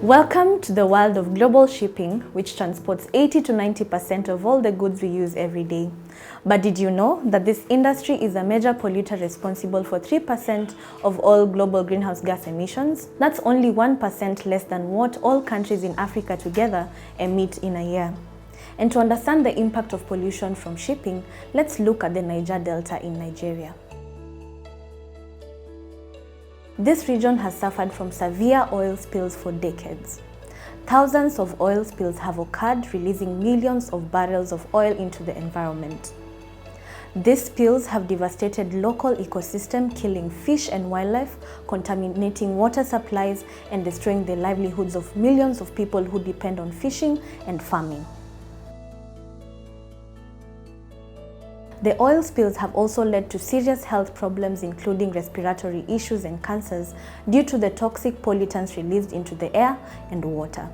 Welcome to the world of global shipping, which transports 80 to 90% of all the goods we use every day. But did you know that this industry is a major polluter responsible for 3% of all global greenhouse gas emissions? That's only 1% less than what all countries in Africa together emit in a year. And to understand the impact of pollution from shipping, let's look at the Niger Delta in Nigeria. This region has suffered from severe oil spills for decades. Thousands of oil spills have occurred, releasing millions of barrels of oil into the environment. These spills have devastated local ecosystem, killing fish and wildlife, contaminating water supplies, and destroying the livelihoods of millions of people who depend on fishing and farming. The oil spills have also led to serious health problems, including respiratory issues and cancers, due to the toxic pollutants released into the air and water.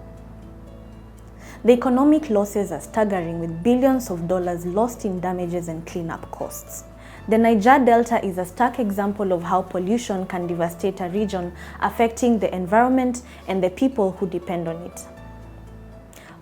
The economic losses are staggering, with billions of dollars lost in damages and cleanup costs. The Niger Delta is a stark example of how pollution can devastate a region, affecting the environment and the people who depend on it.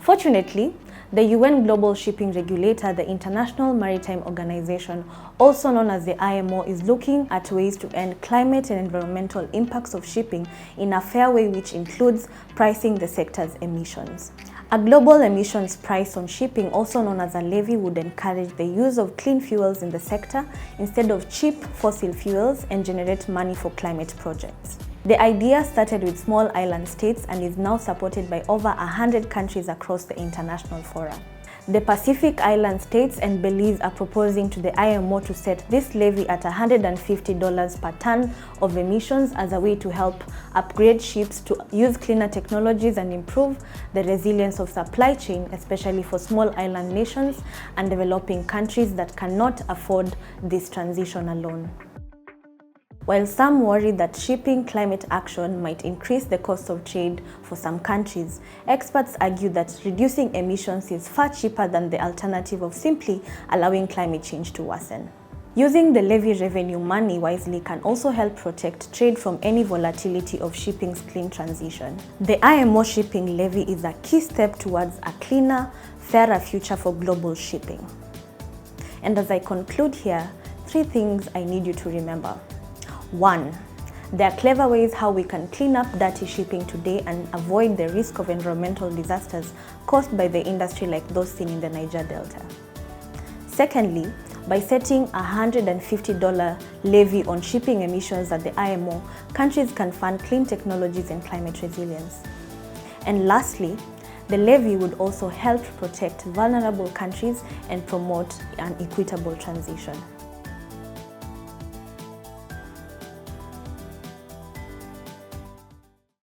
Fortunately, the UN Global Shipping Regulator, the International Maritime Organization, also known as the IMO, is looking at ways to end climate and environmental impacts of shipping in a fair way, which includes pricing the sector's emissions. A global emissions price on shipping, also known as a levy, would encourage the use of clean fuels in the sector instead of cheap fossil fuels and generate money for climate projects. The idea started with small island states and is now supported by over 100 countries across the international forum. The Pacific Island states and Belize are proposing to the IMO to set this levy at $150 per ton of emissions as a way to help upgrade ships to use cleaner technologies and improve the resilience of supply chain, especially for small island nations and developing countries that cannot afford this transition alone. While some worry that shipping climate action might increase the cost of trade for some countries, experts argue that reducing emissions is far cheaper than the alternative of simply allowing climate change to worsen. Using the levy revenue money wisely can also help protect trade from any volatility of shipping's clean transition. The IMO shipping levy is a key step towards a cleaner, fairer future for global shipping. And as I conclude here, 3 things I need you to remember. 1. There are clever ways how we can clean up dirty shipping today and avoid the risk of environmental disasters caused by the industry like those seen in the Niger Delta. Secondly, by setting a $150 levy on shipping emissions at the IMO, countries can fund clean technologies and climate resilience. And lastly, the levy would also help protect vulnerable countries and promote an equitable transition.